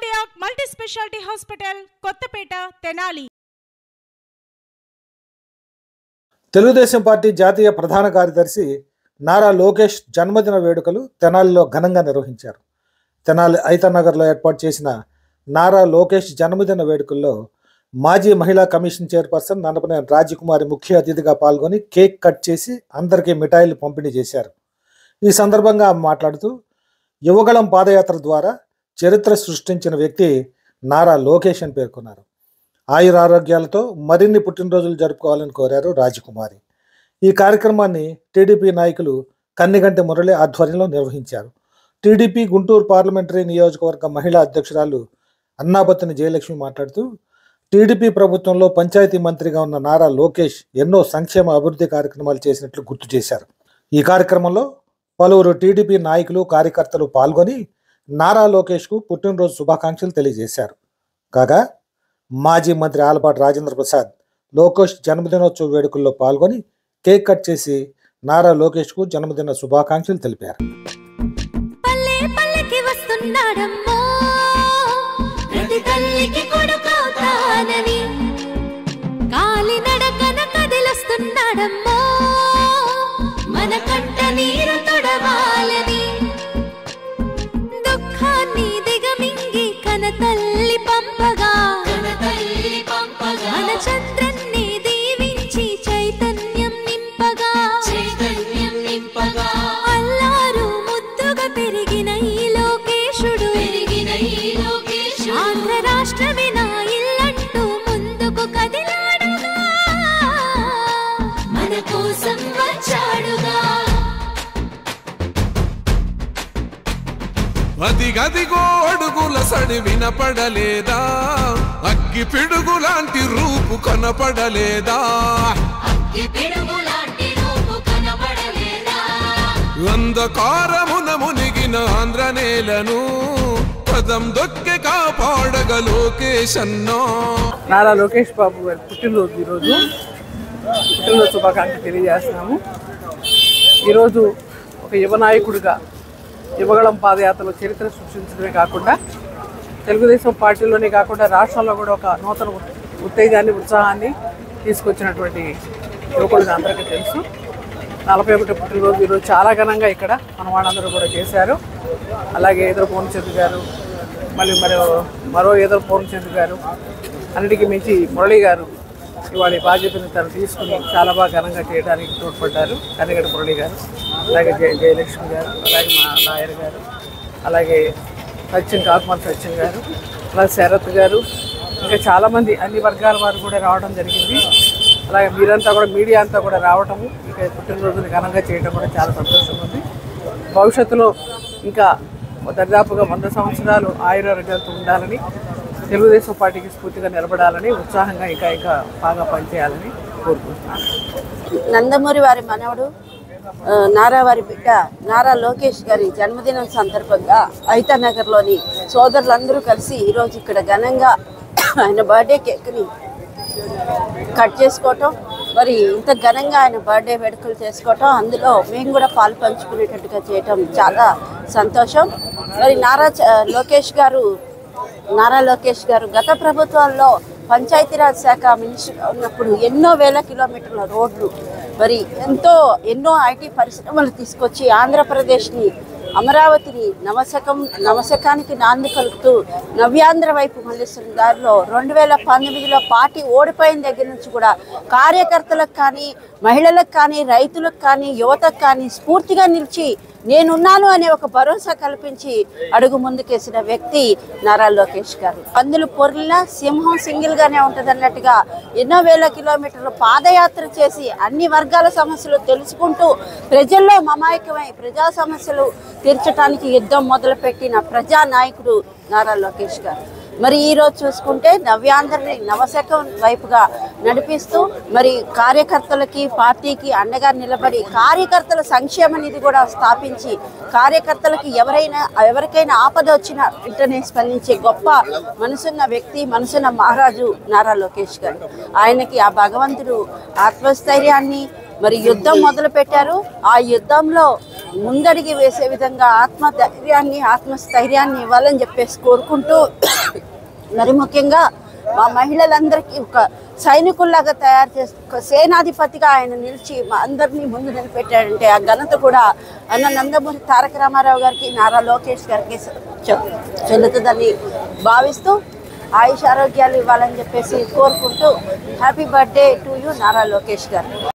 Zodiac multi speciality hospital Kothapeta Tenali. Telugu Desam party జాతీయ ప్రధాన కార్యదర్శి నారా లోకేష్ జన్మదిన వేడుకలు తెనాలిలో ఘనంగా నిర్వహించారు. తెనాలి ఐతనగర్లో ఏర్పాటు చేసిన నారా లోకేష్ జన్మదిన వేడుకల్లో మాజీ మహిళా కమిషన్ చైర్పర్సన్ నన్నపనేని రాజకుమారి ముఖ్య అతిథిగా పాల్గొని కేక్ కట్ చేసి అందరికీ మిఠాయిలు పంపిణీ చేశారు. ఈ సందర్భంగా ఆమె మాట్లాడుతూ యువగళం పాదయాత్ర ద్వారా చరిత్ర సృష్టించిన వ్యక్తి నారా లోకేష్ అని పేర్కొన్నారు. ఆయురారోగ్యాలతో మరిన్ని పుట్టినరోజులు జరుపుకోవాలని కోరారు రాజకుమారి. ఈ కార్యక్రమాన్ని టీడీపీ నాయకులు కన్నిగంటి మురళి ఆధ్వర్యంలో నిర్వహించారు. టీడీపీ గుంటూరు పార్లమెంటరీ నియోజకవర్గ మహిళా అధ్యక్షురాలు అన్నాబత్తిని జయలక్ష్మి మాట్లాడుతూ టీడీపీ ప్రభుత్వంలో పంచాయతీ మంత్రిగా ఉన్న నారా లోకేష్ ఎన్నో సంక్షేమ అభివృద్ధి కార్యక్రమాలు చేసినట్లు గుర్తు చేశారు. ఈ కార్యక్రమంలో పలువురు టీడీపీ నాయకులు కార్యకర్తలు పాల్గొని నారా లోకేష్కు పుట్టినరోజు శుభాకాంక్షలు తెలియజేశారు. కాగా మాజీ మంత్రి ఆలపాటి రాజేంద్ర ప్రసాద్ లోకేష్ జన్మదినోత్సవ వేడుకల్లో పాల్గొని కేక్ కట్ చేసి నారా లోకేష్కు జన్మదిన శుభాకాంక్షలు తెలిపారు. తల్లి పంపగా మన చంద్రన్ని దీవించి చైతన్యం నింపగా అల్లారు ముద్దుగా పెరిగిన ఈ లోకేశుడు ఆంధ్ర రాష్ట్రమే నా ఇల్లంటూ ముందుకు కదిలాడుగా మన కోసం వచ్చాడుగా. అదిగదిగో అడుగుల సడి వినపడలేదా, అగ్గి పిడుగులాంటి రూపు కనపడలేదా, అంధకారమున మునిగిన ఆంధ్ర నేలను పదం దొక్కే కాపాడగ లోకేష్ అన్నా. నారా లోకేష్ బాబు గారి పుట్టినరోజు ఈరోజు. పుట్టినరోజు శుభాకాంక్షలు తెలియజేస్తున్నాము. ఈరోజు ఒక యువ నాయకుడిగా యువగళం పాదయాత్రలో చరిత్ర సృష్టించడమే కాకుండా తెలుగుదేశం పార్టీలోనే కాకుండా రాష్ట్రంలో కూడా ఒక నూతన ఉత్తేజాన్ని ఉత్సాహాన్ని తీసుకొచ్చినటువంటి యువకుడిగా అందరికీ తెలుసు. 41వ పుట్టినరోజు ఈరోజు చాలా ఘనంగా ఇక్కడ మన వాళ్ళందరూ కూడా చేశారు. అలాగే ఎదురు పూర్ణచంద్ర గారు, మళ్ళీ మరో ఎదురు పూర్ణచంద్ర గారు, అన్నిటికీ మించి మురళి గారు ఇవాళ బాధ్యతను తను తీసుకుని చాలా బాగా ఘనంగా చేయడానికి తోడ్పడ్డారు. కన్నిగంటి మురళి గారు, అలాగే జయలక్ష్మి గారు, అలాగే మా లాయర్ గారు, అలాగే కాకుమార్ సత్యం గారు, అలాగే శరత్ గారు, ఇంకా చాలామంది అన్ని వర్గాల వారు కూడా రావడం జరిగింది. అలాగే మీరంతా కూడా మీడియా అంతా కూడా రావటము, ఇక పుట్టినరోజుని ఘనంగా చేయడం కూడా చాలా సంతోషంగా ఉంది. భవిష్యత్తులో ఇంకా దాదాపుగా 100 సంవత్సరాలు ఆయురారోగ్యాలతో ఉండాలని, తెలుగుదేశం పార్టీకి స్ఫూర్తిగా నిలబడాలని, ఉత్సాహంగా ఇంకా బాగా పనిచేయాలని కోరుకుంటున్నాను. నందమూరి వారి మనవడు నారా వారి బిడ్డ నారా లోకేష్ గారి జన్మదినం సందర్భంగా ఐతనగర్లోని సోదరులందరూ కలిసి ఈరోజు ఇక్కడ ఘనంగా ఆయన బర్త్డే కేక్ని కట్ చేసుకోవటం, మరి ఇంత ఘనంగా ఆయన బర్త్డే వేడుకలు చేసుకోవటం, అందులో మేము కూడా పాలు పంచుకునేటట్టుగా చేయటం చాలా సంతోషం. మరి నారా లోకేష్ గారు గత ప్రభుత్వాల్లో పంచాయతీరాజ్ శాఖ మినిస్టర్గా ఉన్నప్పుడు ఎన్నో వేల కిలోమీటర్ల రోడ్లు, మరి ఎన్నో ఐటీ పరిశ్రమలు తీసుకొచ్చి ఆంధ్రప్రదేశ్ని, అమరావతిని నవశకానికి నాంది కలుపుతూ నవ్యాంధ్ర వైపు మళ్ళిస్తున్న దారిలో 2019లో పార్టీ ఓడిపోయిన దగ్గర నుంచి కూడా కార్యకర్తలకు కానీ, మహిళలకు కానీ, రైతులకు కానీ, యువతకు కానీ స్ఫూర్తిగా నిలిచి నేనున్నాను అనే ఒక భరోసా కల్పించి అడుగు ముందుకేసిన వ్యక్తి నారా లోకేష్ గారు. అందులో పొర్లిన సింహం సింగిల్గానే ఉంటుంది అన్నట్టుగా ఎన్నో వేల కిలోమీటర్లు పాదయాత్ర చేసి అన్ని వర్గాల సమస్యలు తెలుసుకుంటూ ప్రజల్లో మమాయకమై ప్రజా సమస్యలు తీర్చడానికి యుద్ధం మొదలుపెట్టిన ప్రజానాయకుడు నారా లోకేష్ గారు. మరి ఈరోజు చూసుకుంటే నవ్యాంధ్రని నవశకం వైపుగా నడిపిస్తూ మరి కార్యకర్తలకి, పార్టీకి అండగా నిలబడి కార్యకర్తల సంక్షేమ నిధి కూడా స్థాపించి కార్యకర్తలకి ఎవరికైనా ఆపద వచ్చినా వెంటనే స్పందించే గొప్ప మనసున్న వ్యక్తి, మనసున్న మహారాజు నారా లోకేష్ గారు. ఆయనకి ఆ భగవంతుడు ఆత్మస్థైర్యాన్ని, మరి యుద్ధం మొదలు పెట్టారు. ఆ యుద్ధంలో ముందడిగి వేసే విధంగా ఆత్మస్థైర్యాన్ని ఇవ్వాలని చెప్పేసి కోరుకుంటూ, మరి ముఖ్యంగా మా మహిళలందరికీ ఒక సైనికుల్లాగా తయారు చేసి ఒక సేనాధిపతిగా ఆయన నిలిచి మా అందరినీ ముందు నిలబెట్టాడంటే ఆ ఘనత కూడా అన్న నందమూరి తారక రామారావు గారికి, నారా లోకేష్ గారికి చెల్లుతుందని భావిస్తూ ఆయుష్ ఆరోగ్యాలు ఇవ్వాలని చెప్పేసి కోరుకుంటూ happy birthday to you Nara Lokesh గారు.